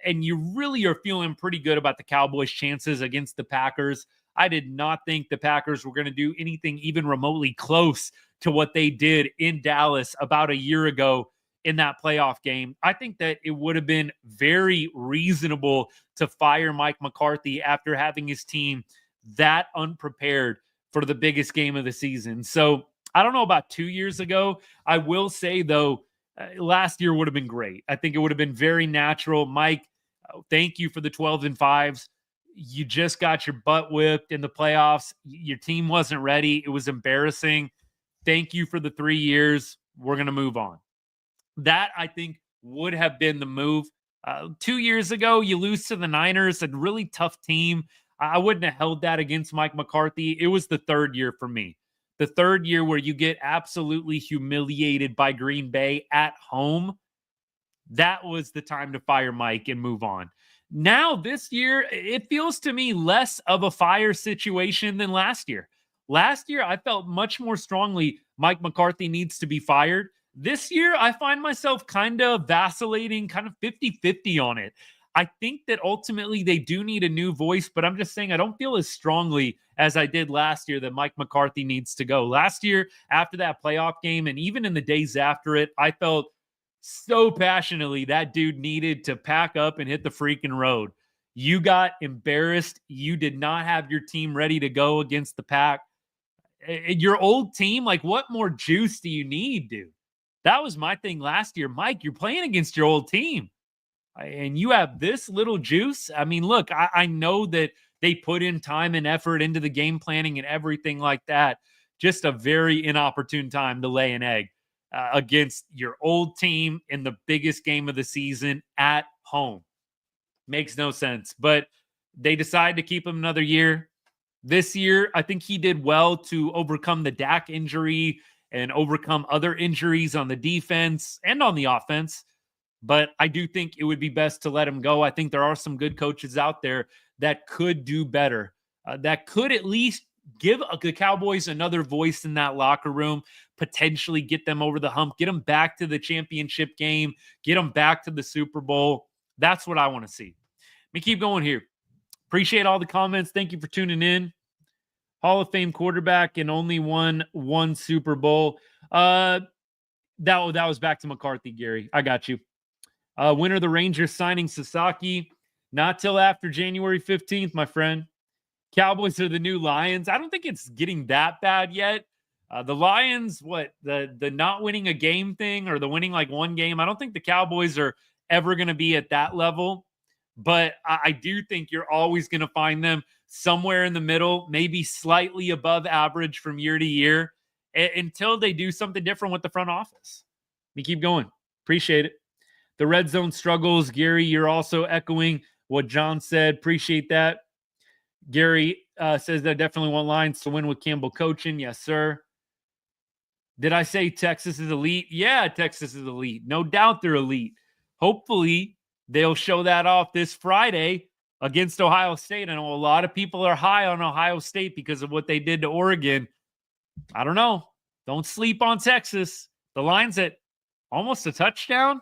S1: and you really are feeling pretty good about the Cowboys' chances against the Packers. I did not think the Packers were going to do anything even remotely close to what they did in Dallas about a year ago in that playoff game. I think that it would have been very reasonable to fire Mike McCarthy after having his team that unprepared for the biggest game of the season. So I don't know about 2 years ago. I will say, though, last year would have been great. I think it would have been very natural. Mike, thank you for the 12-5s. You just got your butt whipped in the playoffs. Your team wasn't ready. It was embarrassing. Thank you for the 3 years. we're going to move on. That, I think, would have been the move. 2 years ago, you lose to the Niners, a really tough team. I wouldn't have held that against Mike McCarthy. It was the third year for me. The third year where you get absolutely humiliated by Green Bay at home. That was the time to fire Mike and move on. Now, this year, it feels to me less of a fire situation than last year. Last year, I felt much more strongly Mike McCarthy needs to be fired. This year, I find myself kind of vacillating, kind of 50-50 on it. I think that ultimately they do need a new voice, but I'm just saying I don't feel as strongly as I did last year that Mike McCarthy needs to go. Last year, after that playoff game, and even in the days after it, I felt so passionately that dude needed to pack up and hit the freaking road. You got embarrassed. You did not have your team ready to go against the Pack. Your old team, like, what more juice do you need, dude? That was my thing last year. Mike, you're playing against your old team, and you have this little juice. I mean, look, I know that they put in time and effort into the game planning and everything like that. Just a very inopportune time to lay an egg against your old team in the biggest game of the season at home. Makes no sense. But they decided to keep him another year. This year, I think he did well to overcome the Dak injury and overcome other injuries on the defense and on the offense. But I do think it would be best to let him go. I think there are some good coaches out there that could do better, that could at least give the Cowboys another voice in that locker room, potentially get them over the hump, get them back to the championship game, get them back to the Super Bowl. That's what I want to see. Let me keep going here. Appreciate all the comments. Thank you for tuning in. Hall of Fame quarterback and only won one Super Bowl. That was back to McCarthy, Gary. I got you. When are the Rangers signing Sasaki? Not till after January 15th, my friend. Cowboys are the new Lions. I don't think it's getting that bad yet. The Lions, the not winning a game thing or the winning like one game, I don't think the Cowboys are ever going to be at that level. But I do think you're always going to find them somewhere in the middle, maybe slightly above average from year to year until they do something different with the front office. Let me keep going. Appreciate it. The red zone struggles. Gary, you're also echoing what John said. Appreciate that. Gary says that I definitely want Lions to win with Campbell coaching. Yes, sir. Did I say Texas is elite? Yeah, Texas is elite. No doubt they're elite. Hopefully, they'll show that off this Friday against Ohio State. I know a lot of people are high on Ohio State because of what they did to Oregon. I don't know. Don't sleep on Texas. The line's at almost a touchdown.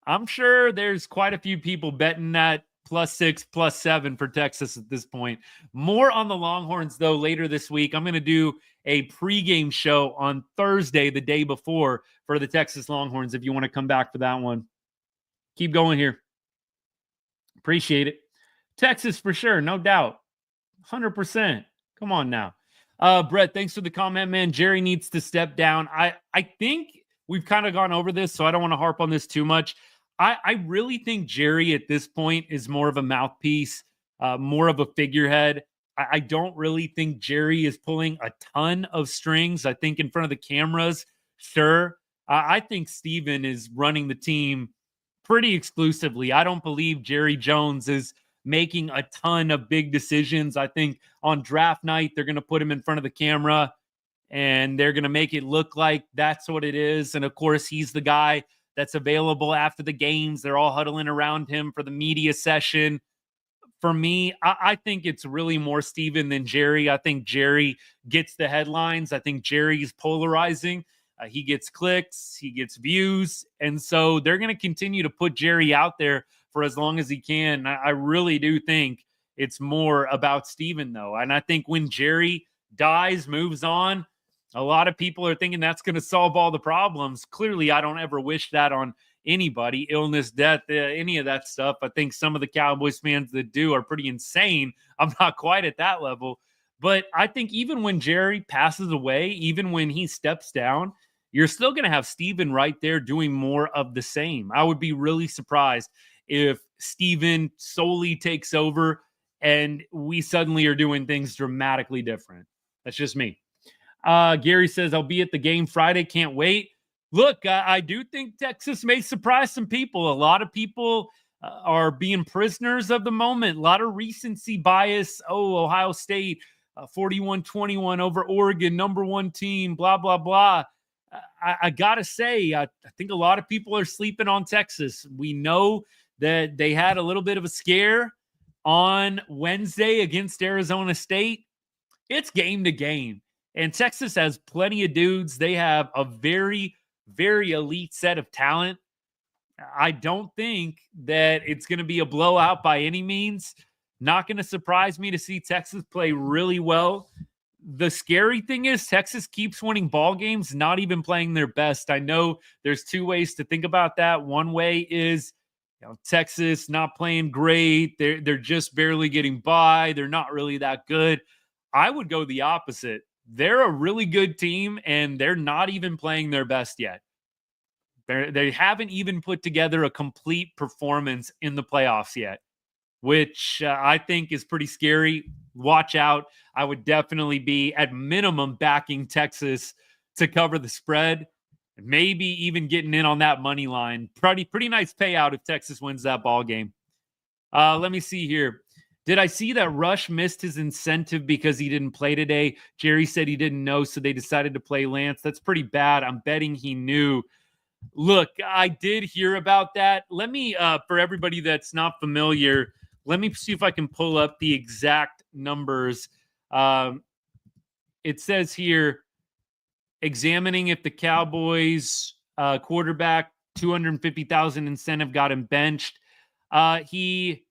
S1: I'm sure there's quite a few people betting that +6, +7 for Texas at this point. More on the Longhorns, though, later this week. I'm going to do a pregame show on Thursday, the day before, for the Texas Longhorns, if you want to come back for that one. Keep going here. Appreciate it. Texas for sure, no doubt. 100%. Come on now. Brett, thanks for the comment, man. Jerry needs to step down. I think we've kind of gone over this, so I don't want to harp on this too much. I really think Jerry at this point is more of a mouthpiece, more of a figurehead. I don't really think Jerry is pulling a ton of strings. I think in front of the cameras, sure. I think Steven is running the team pretty exclusively. I don't believe Jerry Jones is making a ton of big decisions. I think on draft night, they're going to put him in front of the camera and they're going to make it look like that's what it is. And of course, he's the guy that's available after the games. They're all huddling around him for the media session. For me, I think it's really more Steven than Jerry. I think Jerry gets the headlines. I think Jerry is polarizing. He gets clicks, he gets views. And so they're going to continue to put Jerry out there for as long as he can. I really do think it's more about Steven, though. And I think when Jerry dies, moves on, a lot of people are thinking that's going to solve all the problems. Clearly, I don't ever wish that on anybody, illness, death, any of that stuff. I think some of the Cowboys fans that do are pretty insane. I'm not quite at that level. But I think even when Jerry passes away, even when he steps down, you're still going to have Steven right there doing more of the same. I would be really surprised if Steven solely takes over and we suddenly are doing things dramatically different. That's just me. Gary says, I'll be at the game Friday. Can't wait. Look, I do think Texas may surprise some people. A lot of people are being prisoners of the moment. A lot of recency bias. Oh, Ohio State, 41-21 over Oregon, number one team, blah, blah, blah. I got to say, I think a lot of people are sleeping on Texas. We know that they had a little bit of a scare on Wednesday against Arizona State. It's game to game. And Texas has plenty of dudes. They have a very, very elite set of talent. I don't think that it's going to be a blowout by any means. Not going to surprise me to see Texas play really well. The scary thing is Texas keeps winning ball games, not even playing their best. I know there's two ways to think about that. One way is, Texas not playing great. They're just barely getting by. They're not really that good. I would go the opposite. They're a really good team, and they're not even playing their best yet. They haven't even put together a complete performance in the playoffs yet, which I think is pretty scary. Watch out. I would definitely be, at minimum, backing Texas to cover the spread, maybe even getting in on that money line. Pretty nice payout if Texas wins that ball game. Let me see here. Did I see that Rush missed his incentive because he didn't play today? Jerry said he didn't know, so they decided to play Lance. That's pretty bad. I'm betting he knew. Look, I did hear about that. Let me, for everybody that's not familiar, let me see if I can pull up the exact numbers. It says here, examining if the Cowboys quarterback $250,000 incentive got him benched. He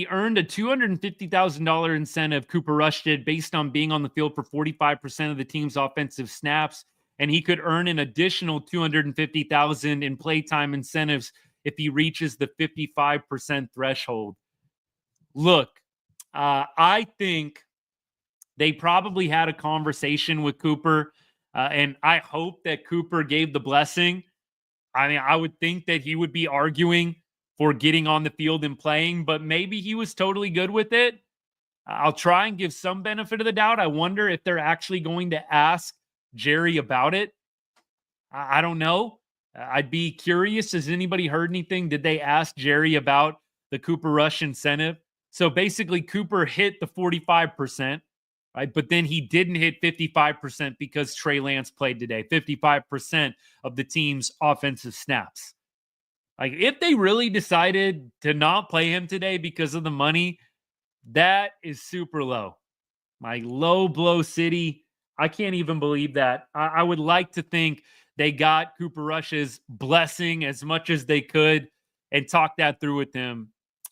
S1: earned a $250,000 incentive, Cooper Rush did, based on being on the field for 45% of the team's offensive snaps, and he could earn an additional $250,000 in playtime incentives if he reaches the 55% threshold. Look, I think they probably had a conversation with Cooper, and I hope that Cooper gave the blessing. I mean, I would think that he would be arguing for getting on the field and playing, but maybe he was totally good with it. I'll try and give some benefit of the doubt. I wonder if they're actually going to ask Jerry about it. I don't know. I'd be curious. Has anybody heard anything? Did they ask Jerry about the Cooper Rush incentive? So basically, Cooper hit the 45%, right? But then he didn't hit 55% because Trey Lance played today. 55% of the team's offensive snaps. Like, if they really decided to not play him today because of the money, that is super low. My low blow city. I can't even believe that. I would like to think they got Cooper Rush's blessing as much as they could and talk that through with him.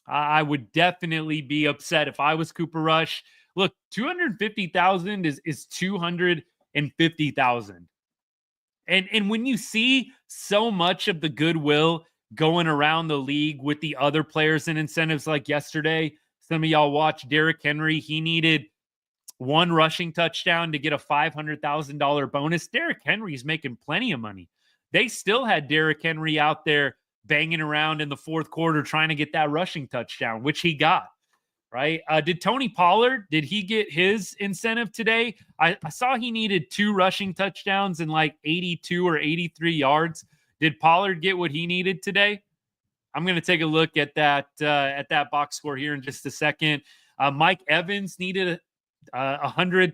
S1: I would definitely be upset if I was Cooper Rush. Look, 250,000 is 250,000. And when you see so much of the goodwill going around the league with the other players and incentives, like yesterday, some of y'all watched Derrick Henry. He needed one rushing touchdown to get a $500,000 bonus. Derrick Henry's making plenty of money. They still had Derrick Henry out there banging around in the fourth quarter trying to get that rushing touchdown, which he got, right? Did Tony Pollard, did he get his incentive today? I saw he needed 2 rushing touchdowns and like 82 or 83 yards. Did Pollard get what he needed today? I'm going to take a look at that box score here in just a second. Mike Evans needed 100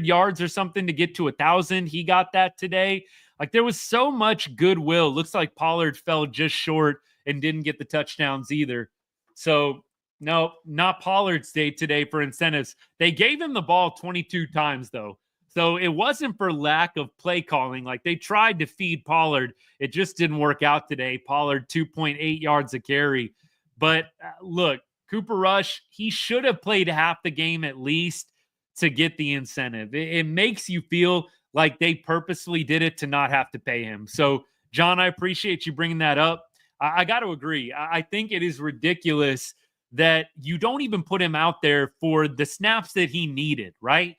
S1: yards or something to get to 1,000. He got that today. Like, there was so much goodwill. Looks like Pollard fell just short and didn't get the touchdowns either. So, no, not Pollard's day today for incentives. They gave him the ball 22 times, though. So it wasn't for lack of play calling. Like, they tried to feed Pollard. It just didn't work out today. Pollard, 2.8 yards a carry. But look, Cooper Rush, he should have played half the game at least to get the incentive. It makes you feel like they purposely did it to not have to pay him. So, John, I appreciate you bringing that up. I got to agree. I think it is ridiculous that you don't even put him out there for the snaps that he needed, right?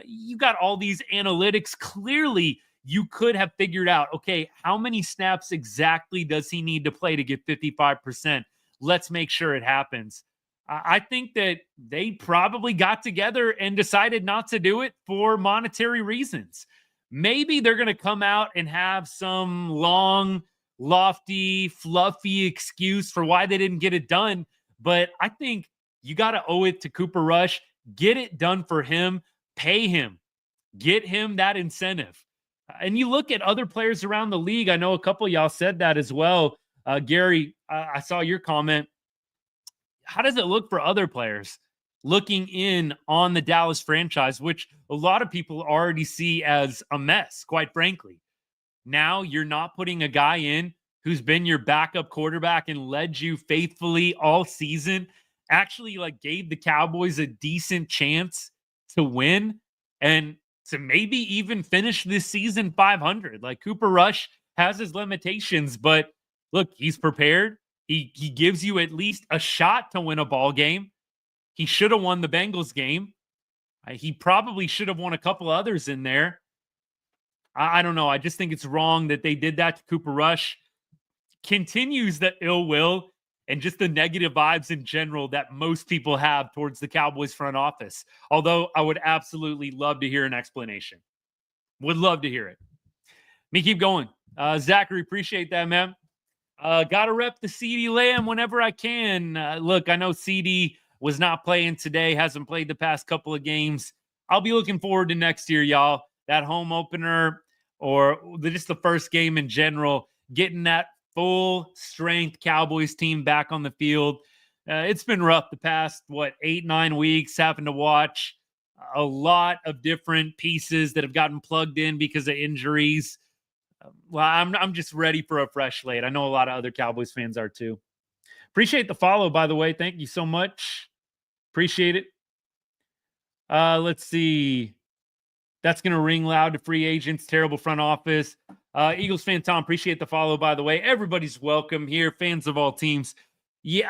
S1: You got all these analytics. Clearly, you could have figured out, okay, how many snaps exactly does he need to play to get 55%? Let's make sure it happens. I think that they probably got together and decided not to do it for monetary reasons. maybe they're going to come out and have some long, lofty, fluffy excuse for why they didn't get it done. But I think you got to owe it to Cooper Rush. Get it done for him. Pay him. Get him that incentive. And you look at other players around the league. I know a couple of y'all said that as well. Gary, I saw your comment. How does it look for other players looking in on the Dallas franchise, which a lot of people already see as a mess, quite frankly? Now you're not putting a guy in who's been your backup quarterback and led you faithfully all season, actually like gave the Cowboys a decent chance to win and to maybe even finish this season 500. Like, Cooper Rush has his limitations, but look, he's prepared. He gives you at least a shot to win a ball game. He should have won the Bengals game. He probably should have won a couple others in there. I don't know. I just think it's wrong that they did that to Cooper Rush. Continues the ill will and just the negative vibes in general that most people have towards the Cowboys front office. Although I would absolutely love to hear an explanation. Would love to hear it. Let me keep going. Zachary, appreciate that, man. Got to rep the CeeDee Lamb whenever I can. Look, I know CeeDee was not playing today, hasn't played the past couple of games. I'll be looking forward to next year, y'all. That home opener or just the first game in general, getting that full strength Cowboys team back on the field. It's been rough the past, 8-9 weeks, having to watch a lot of different pieces that have gotten plugged in because of injuries. Well, I'm just ready for a fresh slate. I know a lot of other Cowboys fans are too. Appreciate the follow, by the way. Thank you so much. Appreciate it. Let's see. That's going to ring loud to free agents. Terrible front office. Eagles fan Tom, appreciate the follow, by the way. Everybody's welcome here. Fans of all teams. Yeah,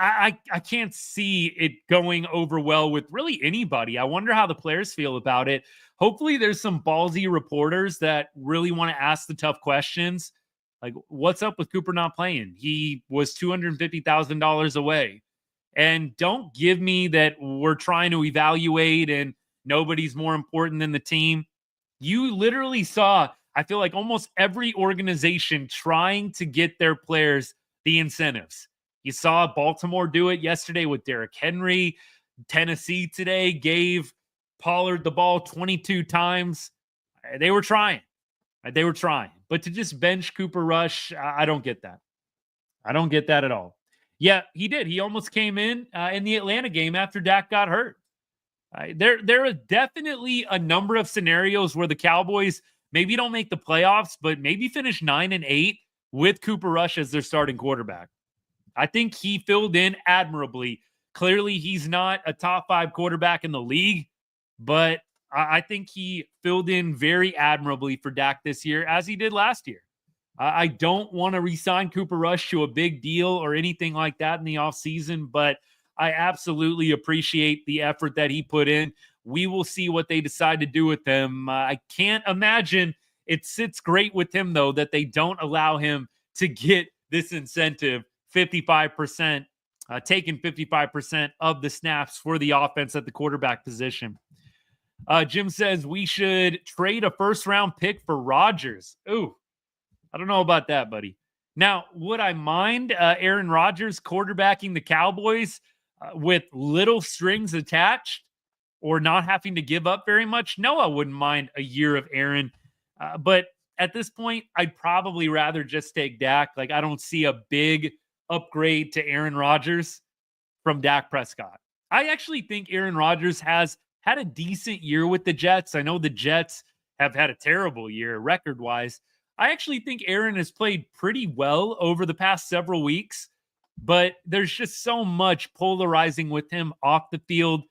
S1: I can't see it going over well with really anybody. I wonder how the players feel about it. Hopefully there's some ballsy reporters that really want to ask the tough questions. Like, what's up with Cooper not playing? He was $250,000 away. And don't give me that we're trying to evaluate and nobody's more important than the team. You literally saw, I feel like, almost every organization trying to get their players the incentives. You saw Baltimore do it yesterday with Derrick Henry. Tennessee today gave Pollard the ball 22 times. They were trying. But to just bench Cooper Rush, I don't get that. I don't get that at all. Yeah, he did. He almost came in the Atlanta game after Dak got hurt. There are definitely a number of scenarios where the Cowboys maybe don't make the playoffs, but maybe finish 9-8 with Cooper Rush as their starting quarterback. I think he filled in admirably. Clearly, he's not a top 5 quarterback in the league, but I think he filled in very admirably for Dak this year, as he did last year. I don't want to re-sign Cooper Rush to a big deal or anything like that in the offseason, but I absolutely appreciate the effort that he put in. We will see what they decide to do with him. I can't imagine it sits great with him, though, that they don't allow him to get this incentive, 55%, taking 55% of the snaps for the offense at the quarterback position. Jim says we should trade a first-round pick for Rodgers. Ooh, I don't know about that, buddy. Now, would I mind Aaron Rodgers quarterbacking the Cowboys with little strings attached or not having to give up very much? No, I wouldn't mind a year of Aaron. But at this point, I'd probably rather just take Dak. Like, I don't see a big upgrade to Aaron Rodgers from Dak Prescott. I actually think Aaron Rodgers has had a decent year with the Jets. I know the Jets have had a terrible year record-wise. I actually think Aaron has played pretty well over the past several weeks, but there's just so much polarizing with him off the field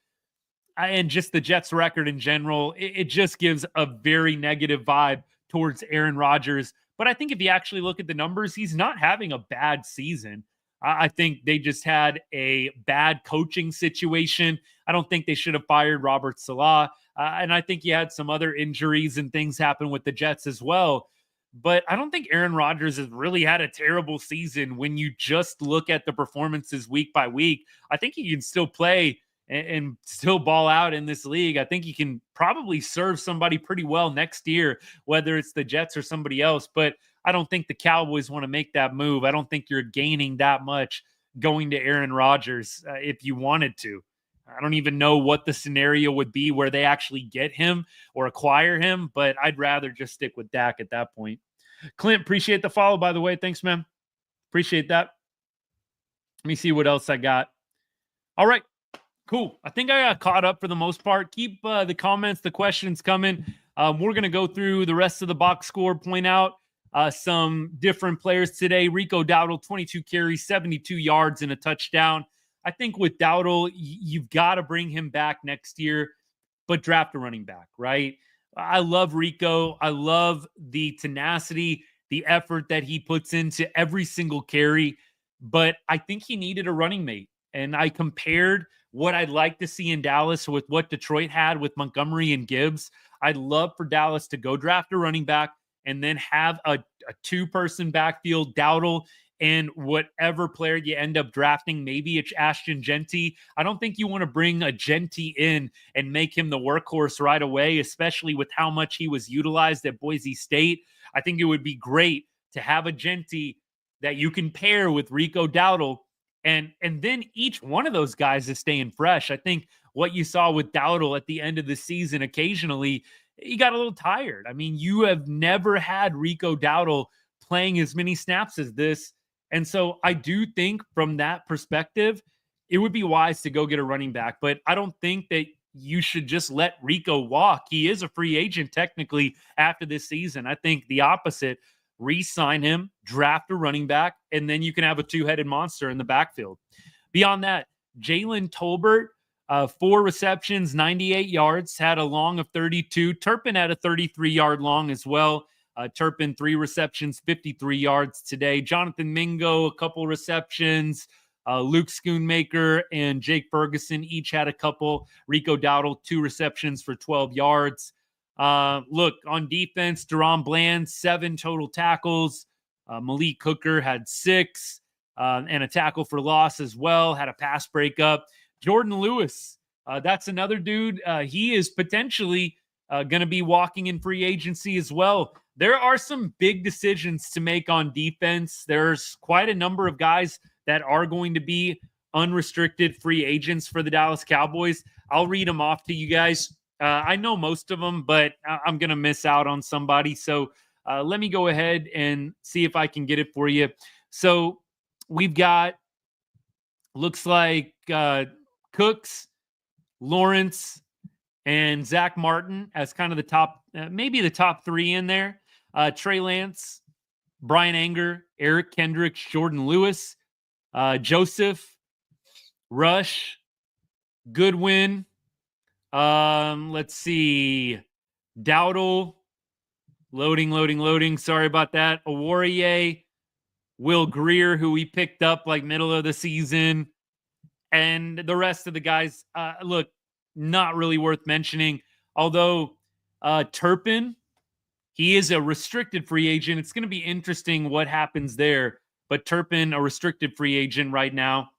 S1: and just the Jets record in general. It just gives a very negative vibe towards Aaron Rodgers. But I think if you actually look at the numbers, he's not having a bad season. I think they just had a bad coaching situation. I don't think they should have fired Robert Saleh. And I think he had some other injuries and things happen with the Jets as well. But I don't think Aaron Rodgers has really had a terrible season when you just look at the performances week by week. I think he can still play and still ball out in this league. I think he can probably serve somebody pretty well next year, whether it's the Jets or somebody else. But I don't think the Cowboys want to make that move. I don't think you're gaining that much going to Aaron Rodgers if you wanted to. I don't even know what the scenario would be where they actually get him or acquire him, but I'd rather just stick with Dak at that point. Clint, appreciate the follow, by the way. Thanks, man. Appreciate that. Let me see what else I got. All right, cool. I think I got caught up for the most part. Keep the comments, the questions coming. We're going to go through the rest of the box score, point out some different players today. Rico Dowdle, 22 carries, 72 yards, and a touchdown. I think with Dowdle, you've got to bring him back next year, but draft a running back, right? I love Rico. I love the tenacity, the effort that he puts into every single carry, but I think he needed a running mate. And I compared what I'd like to see in Dallas with what Detroit had with Montgomery and Gibbs. I'd love for Dallas to go draft a running back and then have a two-person backfield, Dowdle, and whatever player you end up drafting, maybe it's Ashton Genty. I don't think you want to bring a Genty in and make him the workhorse right away, especially with how much he was utilized at Boise State. I think it would be great to have a Genty that you can pair with Rico Dowdle, and then each one of those guys is staying fresh. I think what you saw with Dowdle at the end of the season, occasionally, he got a little tired. I mean, you have never had Rico Dowdle playing as many snaps as this. And so I do think from that perspective, it would be wise to go get a running back. But I don't think that you should just let Rico walk. He is a free agent technically after this season. I think the opposite. Re-sign him, draft a running back, and then you can have a two-headed monster in the backfield. Beyond that, Jalen Tolbert, 4 receptions, 98 yards, had a long of 32. Turpin had a 33-yard long as well. Turpin, 3 receptions, 53 yards today. Jonathan Mingo, a couple receptions. Luke Schoonmaker and Jake Ferguson each had a couple. Rico Dowdle, 2 receptions for 12 yards. Look, on defense, Deron Bland, 7 total tackles. Malik Hooker had 6 and a tackle for loss as well, had a pass breakup. Jordan Lewis, that's another dude. He is potentially going to be walking in free agency as well. There are some big decisions to make on defense. There's quite a number of guys that are going to be unrestricted free agents for the Dallas Cowboys. I'll read them off to you guys. I know most of them, but I'm going to miss out on somebody. So let me go ahead and see if I can get it for you. So we've got, looks like Cooks, Lawrence, and Zach Martin as kind of the top, maybe the top 3 in there. Trey Lance, Brian Anger, Eric Kendricks, Jordan Lewis, Joseph, Rush, Goodwin. Let's see. Dowdle, loading. Sorry about that. Awarie, Will Greer, who we picked up like middle of the season, and the rest of the guys. Look, not really worth mentioning. Although Turpin, he is a restricted free agent. It's going to be interesting what happens there. But Turpin, a restricted free agent right now.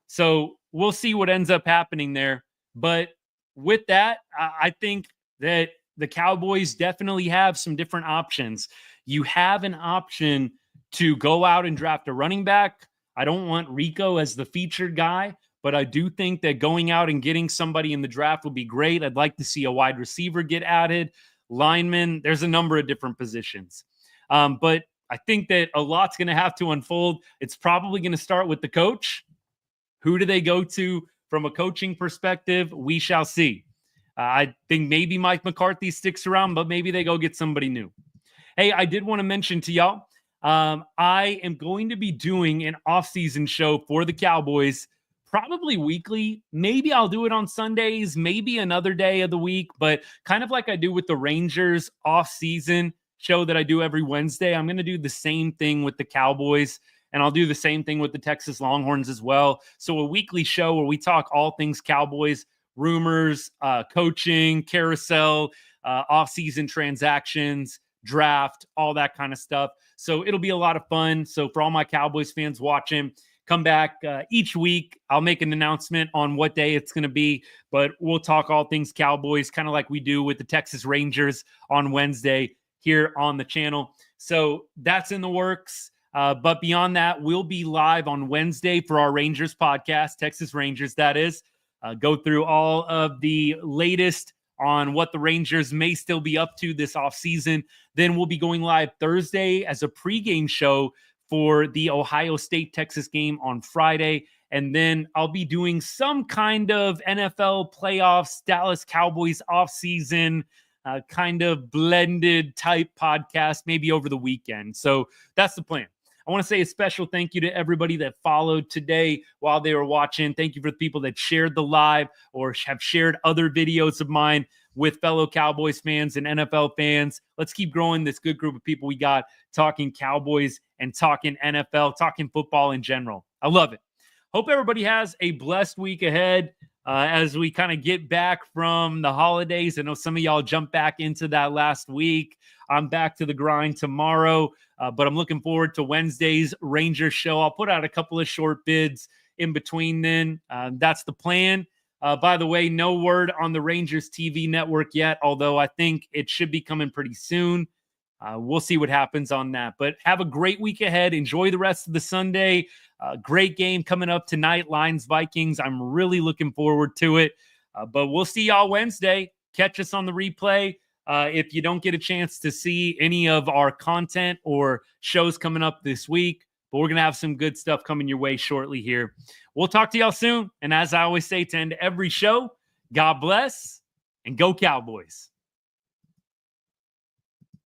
S1: So we'll see what ends up happening there. But with that, I think that the Cowboys definitely have some different options. You have an option to go out and draft a running back. I don't want Rico as the featured guy, but I do think that going out and getting somebody in the draft would be great. I'd like to see a wide receiver get added, lineman. There's a number of different positions. But I think that a lot's going to have to unfold. It's probably going to start with the coach. Who do they go to from a coaching perspective? We shall see. I think maybe Mike McCarthy sticks around, but maybe they go get somebody new. Hey, I did want to mention to y'all, I am going to be doing an off-season show for the Cowboys, probably weekly. Maybe I'll do it on Sundays, maybe another day of the week, but kind of like I do with the Rangers off-season show that I do every Wednesday, I'm going to do the same thing with the Cowboys, and I'll do the same thing with the Texas Longhorns as well. So a weekly show where we talk all things Cowboys, rumors, coaching, carousel, off-season transactions, draft, all that kind of stuff. So it'll be a lot of fun. So for all my Cowboys fans watching, come back each week. I'll make an announcement on what day it's going to be, but we'll talk all things Cowboys, kind of like we do with the Texas Rangers on Wednesday here on the channel. So that's in the works. But beyond that, we'll be live on Wednesday for our Rangers podcast, Texas Rangers, that is. Go through all of the latest on what the Rangers may still be up to this offseason. Then we'll be going live Thursday as a pregame show for the Ohio State-Texas game on Friday. And then I'll be doing some kind of NFL playoffs, Dallas Cowboys offseason, kind of blended type podcast, maybe over the weekend. So that's the plan. I want to say a special thank you to everybody that followed today while they were watching. Thank you for the people that shared the live or have shared other videos of mine with fellow Cowboys fans and NFL fans. Let's keep growing this good group of people we got talking Cowboys and talking NFL, talking football in general. I love it. Hope everybody has a blessed week ahead as we kind of get back from the holidays. I know some of y'all jumped back into that last week. I'm back to the grind tomorrow, but I'm looking forward to Wednesday's Rangers show. I'll put out a couple of short bids in between then. That's the plan. By the way, no word on the Rangers TV network yet, although I think it should be coming pretty soon. We'll see what happens on that. But have a great week ahead. Enjoy the rest of the Sunday. Great game coming up tonight, Lions-Vikings. I'm really looking forward to it. But we'll see y'all Wednesday. Catch us on the replay. If you don't get a chance to see any of our content or shows coming up this week, but we're going to have some good stuff coming your way shortly here. We'll talk to y'all soon. And as I always say to end every show, God bless and go Cowboys.